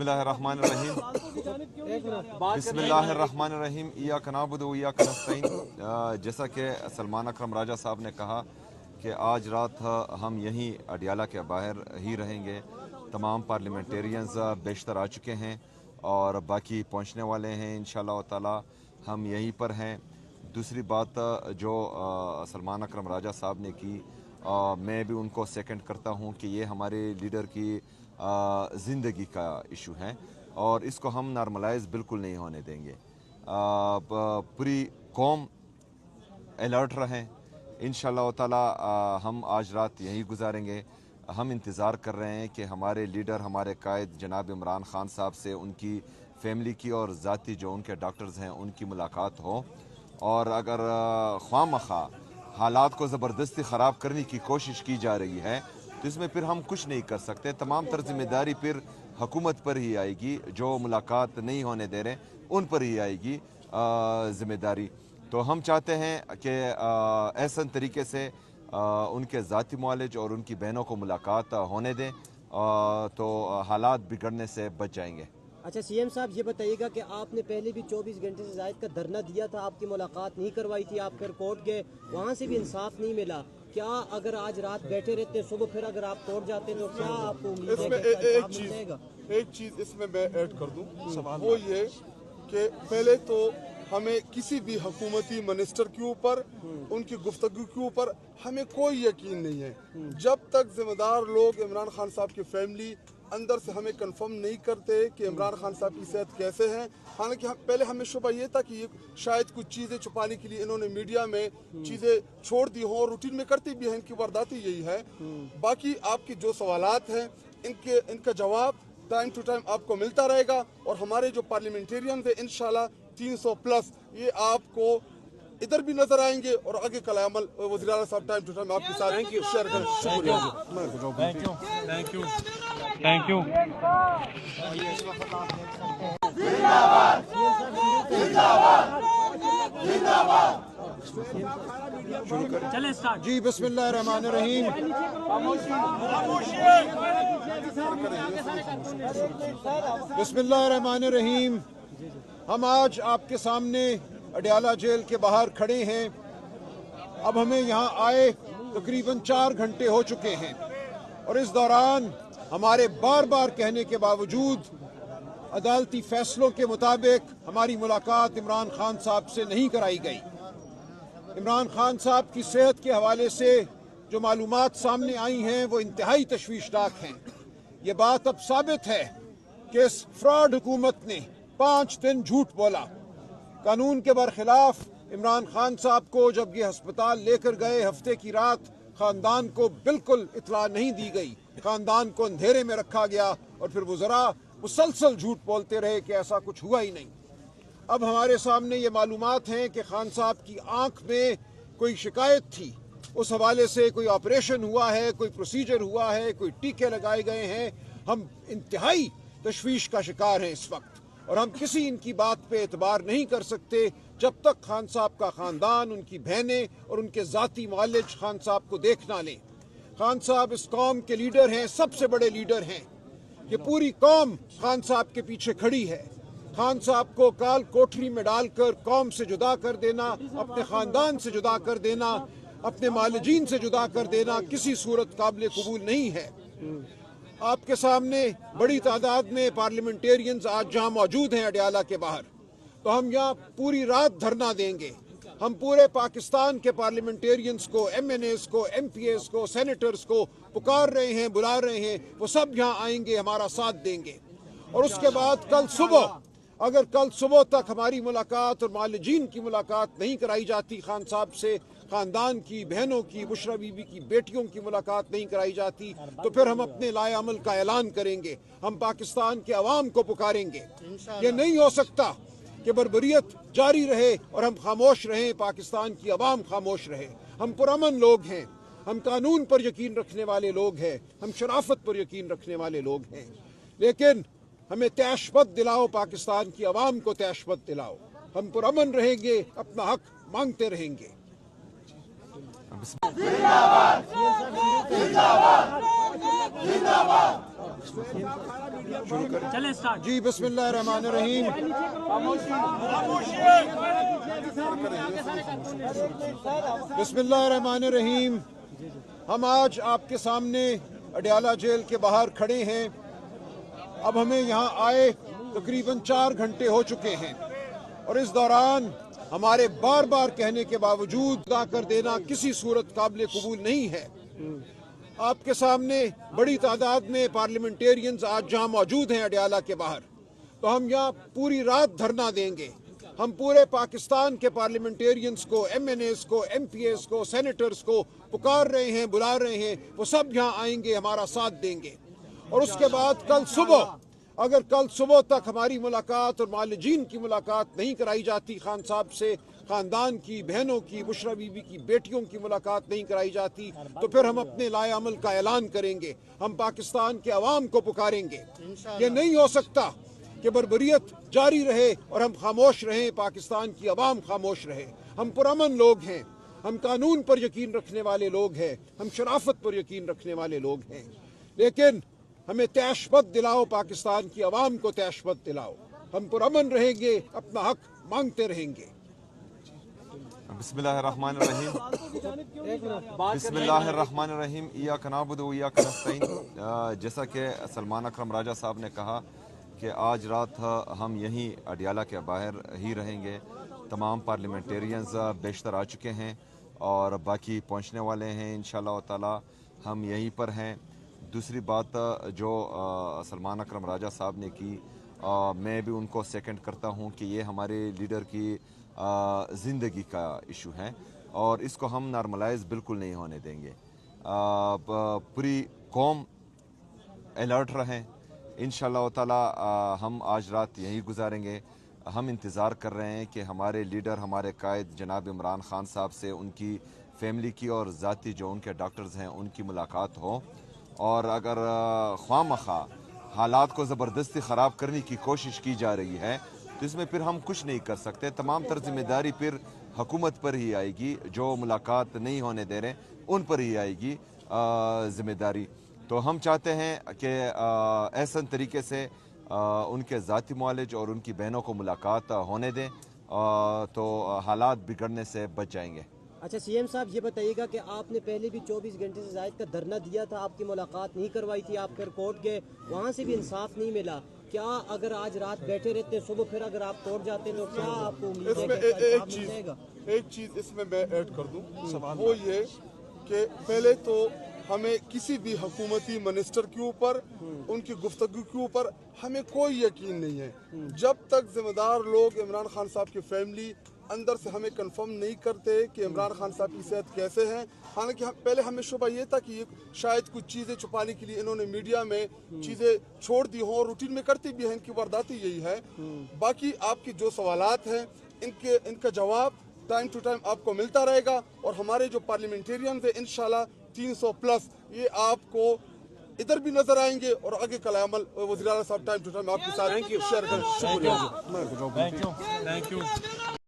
बिस्मिल्लाहिर्रहमानिर्रहीम बिस्मिल्लाहिर्रहमानिर्रहीम इय्याक नअबुदु व इय्याक नस्तईन। जैसा कि सलमान अकरम राजा साहब ने कहा कि आज रात हम यहीं अडियाला के बाहर ही रहेंगे। तमाम पार्लियामेंटेरियंस बेशतर आ चुके हैं और बाकी पहुंचने वाले हैं इंशाअल्लाह ताला। हम यहीं पर हैं। दूसरी बात जो सलमान अकरम राजा साहब ने की, मैं भी उनको सेकंड करता हूं कि ये हमारे लीडर की ज़िंदगी का इशू है और इसको हम नॉर्मलाइज बिल्कुल नहीं होने देंगे। पूरी कौम अलर्ट रहें। इंशाअल्लाह ताला हम आज रात यहीं गुजारेंगे। हम इंतज़ार कर रहे हैं कि हमारे लीडर, हमारे कायद जनाब इमरान खान साहब से उनकी फैमिली की और ज़ाती जो उनके डॉक्टर्स हैं उनकी मुलाकात हो, और अगर ख्वामखा हालात को ज़बरदस्ती ख़राब करने की कोशिश की जा रही है तो इसमें फिर हम कुछ नहीं कर सकते। तमाम तर जिम्मेदारी फिर हुकूमत पर ही आएगी। जो मुलाकात नहीं होने दे रहे उन पर ही आएगी ज़िम्मेदारी। तो हम चाहते हैं कि ऐसा तरीके से उनके ज़ाती मुआलिज और उनकी बहनों को मुलाकात होने दें तो हालात बिगड़ने से बच जाएंगे। अच्छा सीएम साहब, ये बताइएगा कि आपने पहले भी 24 घंटे से ज़ायद का धरना दिया था, आपकी मुलाकात नहीं करवाई थी, आप फिर कोर्ट गए, वहाँ से भी इंसाफ नहीं मिला। क्या अगर आज रात बैठे रहते, सुबह फिर अगर आप कोर्ट जाते तो क्या आपको उम्मीद है कि इंसाफ मिल जाएगा? एक चीज़ इसमें मैं ऐड कर दूं, वो ये कि पहले तो हमें किसी भी हुकूमती मिनिस्टर के ऊपर, उनकी गुफ्तगू के ऊपर हमें कोई यकीन नहीं है जब तक जिम्मेदार लोग इमरान खान साहब की फैमिली अंदर से हमें कंफर्म नहीं करते कि इमरान खान साहब की सेहत कैसे है। हालांकि पहले हमें शुबा ये था कि ये शायद कुछ चीज़ें छुपाने के लिए इन्होंने मीडिया में चीज़ें छोड़ दी हों, और रूटीन में करती भी हैं, इनकी वारदात ही यही है। बाकी आपकी जो सवालात हैं इनका जवाब टाइम टू टाइम आपको मिलता रहेगा, और हमारे जो पार्लियामेंटेरियन है इंशाल्लाह 300 प्लस ये आपको इधर भी नजर आएंगे, और आगे कल अमल वज़ीर आला साहब टाइम टू टाइम आपके साथ शेयर करें। शुक्रिया। Thank you. चले स्टार्ट जी। बिस्मिल्लाहिर्रहमानिर्रहीम। बिस्मिल्लाहिर्रहमानिर्रहीम। हम आज आपके सामने अडियाला जेल के बाहर खड़े हैं। अब हमें यहाँ आए तकरीबन 4 घंटे हो चुके हैं, और इस दौरान हमारे बार बार कहने के बावजूद अदालती फैसलों के मुताबिक हमारी मुलाकात इमरान खान साहब से नहीं कराई गई। इमरान खान साहब की सेहत के हवाले से जो मालूमात सामने आई हैं वो इंतहाई तशवीशनाक हैं। ये बात अब साबित है कि इस फ्रॉड हुकूमत ने 5 दिन झूठ बोला। कानून के बरखिलाफ इमरान खान साहब को जब ये अस्पताल लेकर गए, हफ्ते की रात खानदान को बिल्कुल इतला नहीं दी गई, खानदान को अंधेरे में रखा गया, और फिर वज़रा मुसलसल झूठ बोलते रहे कि ऐसा कुछ हुआ ही नहीं। अब हमारे सामने ये मालूमात हैं कि खान साहब की आंख में कोई शिकायत थी, उस हवाले से कोई ऑपरेशन हुआ है, कोई प्रोसीजर हुआ है, कोई टीके लगाए गए हैं। हम इंतहाई तशवीश का शिकार हैं इस वक्त, और हम किसी इनकी बात पे एतबार नहीं कर सकते जब तक खान साहब का ख़ानदान, उनकी बहनें और उनके ज़ाती मालिज खान साहब को देख ना लें। खान साहब इस कौम के लीडर हैं, सबसे बड़े लीडर हैं। ये पूरी कौम खान साहब के पीछे खड़ी है। खान साहब को काल कोठरी में डालकर कौम से जुदा कर देना, अपने ख़ानदान से जुदा कर देना, अपने मालिजीन से जुदा कर देना किसी सूरत काबिल कबूल नहीं है। आपके सामने बड़ी तादाद में पार्लियामेंटेरियंस आज जहाँ मौजूद हैं अडियाला के बाहर, तो हम यहाँ पूरी रात धरना देंगे। हम पूरे पाकिस्तान के पार्लियामेंटेरियंस को, MNAs को, MPAs को, सेनेटर्स को पुकार रहे हैं, बुला रहे हैं, वो सब यहाँ आएंगे, हमारा साथ देंगे। और उसके बाद कल सुबह तक हमारी मुलाकात और मालिजीन की मुलाकात नहीं कराई जाती खान साहब से, खानदान की, बहनों की, बुशरा बीबी की बेटियों की मुलाकात नहीं कराई जाती, तो फिर हम अपने लाए अमल का ऐलान करेंगे। हम पाकिस्तान के अवाम को पुकारेंगे। ये नहीं हो सकता कि बर्बरियत जारी रहे और हम खामोश रहें, पाकिस्तान की अवाम खामोश रहे। हम पुरअमन लोग हैं, हम कानून पर यकीन रखने वाले लोग हैं, हम शराफत पर यकीन रखने वाले लोग हैं, लेकिन हमें तैशबत दिलाओ, पाकिस्तान की अवाम को तैशबत दिलाओ। हम पुरअमन रहेंगे, अपना हक मांगते रहेंगे। जी बिस्मिल्लाहिर्रहमानिर्रहीम। बिस्मिल्लाहिर्रहमानिर्रहीम। हम आज आपके सामने अडियाला जेल के बाहर खड़े हैं। अब हमें यहाँ आए तकरीबन 4 घंटे हो चुके हैं और इस दौरान हमारे बार बार कहने के बावजूद अदा कर देना किसी सूरत काबिल कबूल नहीं है। आपके सामने बड़ी तादाद में पार्लियामेंटेरियंस आज जहाँ मौजूद हैं अडियाला के बाहर, तो हम यहाँ पूरी रात धरना देंगे। हम पूरे पाकिस्तान के पार्लियामेंटेरियंस को, MNAs को, MPAs को, सेनेटर्स को पुकार रहे हैं, बुला रहे हैं, वो सब यहाँ आएंगे, हमारा साथ देंगे। और उसके बाद अगर कल सुबह तक हमारी मुलाकात और मालिजीन की मुलाकात नहीं कराई जाती, खान साहब से खानदान की, बहनों की, बुशरा बीबी की बेटियों की मुलाकात नहीं कराई जाती, तो फिर हम अपने लाए अमल का ऐलान करेंगे। हम पाकिस्तान के अवाम को पुकारेंगे। ये नहीं हो सकता कि बर्बरियत जारी रहे और हम खामोश रहें, पाकिस्तान की अवाम खामोश रहे। हम पुरअमन लोग हैं, हम कानून पर यकीन रखने वाले लोग हैं, हम शराफत पर यकीन रखने वाले लोग हैं, लेकिन हमें तैशबत दिलाओ, पाकिस्तान की अवाम को तैशबत दिलाओ। हम पुरअमन रहेंगे, अपना हक मांगते रहेंगे। बिस्मिल्लाहिर्रहमानिर्रहीम। बिस्मिल्लाहिर्रहमानिर्रहीम। इय्याका नअबुदु व इय्याका नस्तईन। जैसा कि सलमान अकरम राजा साहब ने कहा कि आज रात हम यहीं अडियाला के बाहर ही रहेंगे। तमाम पार्लियामेंटेरियंस बेशतर आ चुके हैं और बाकी पहुंचने वाले हैं इंशाअल्लाह ताला। हम यहीं पर हैं। दूसरी बात जो सलमान अकरम राजा साहब ने की, मैं भी उनको सेकंड करता हूं कि ये हमारे लीडर की ज़िंदगी का इशू है और इसको हम नॉर्मलाइज बिल्कुल नहीं होने देंगे। पूरी कौम अलर्ट रहें। इंशाअल्लाह ताला हम आज रात यहीं गुजारेंगे। हम इंतज़ार कर रहे हैं कि हमारे लीडर, हमारे कायद जनाब इमरान खान साहब से उनकी फैमिली की और ज़ाती जो उनके डॉक्टर्स हैं उनकी मुलाकात हो। और अगर ख्वामखा हालात को ज़बरदस्ती ख़राब करने की कोशिश की जा रही है तो इसमें फिर हम कुछ नहीं कर सकते। तमाम तर जिम्मेदारी फिर हुकूमत पर ही आएगी। जो मुलाकात नहीं होने दे रहे उन पर ही आएगी ज़िम्मेदारी। तो हम चाहते हैं कि ऐसा तरीके से उनके ज़ाती मुआलिज और उनकी बहनों को मुलाकात होने दें तो हालात बिगड़ने से बच जाएंगे। अच्छा CM साहब, ये बताइएगा कि आपने पहले भी 24 घंटे से ज़ायद का धरना दिया था, आपकी मुलाकात नहीं करवाई थी, आप फिर कोर्ट गए, वहाँ से भी इंसाफ नहीं मिला। क्या अगर आज रात बैठे रहते, सुबह फिर अगर आप कोर्ट जाते तो क्या आपको उम्मीद है कि इंसाफ मिल जाएगा? एक चीज़ इसमें मैं ऐड कर दूं, वो ये कि पहले तो हमें किसी भी हुकूमती मिनिस्टर के ऊपर, उनकी गुफ्तगू के ऊपर हमें कोई यकीन नहीं है जब तक जिम्मेदार लोग इमरान खान साहब की फैमिली अंदर से हमें कंफर्म नहीं करते कि इमरान खान साहब की सेहत कैसे है। हालांकि पहले हमें शुबा ये था कि ये शायद कुछ चीज़ें छुपाने के लिए इन्होंने मीडिया में चीज़ें छोड़ दी हों और रूटीन में करती भी हैं, इनकी वारदात यही है। बाकी आपकी जो सवालात हैं इनका जवाब टाइम टू टाइम आपको मिलता रहेगा और हमारे जो पार्लियामेंटेरियंस हैं इंशाल्लाह 300 प्लस ये आपको इधर भी नजर आएंगे और आगे का अमल वज़ीर आला साहब टाइम टू टाइम आपके साथ शेयर करें। शुक्रिया। Thank you.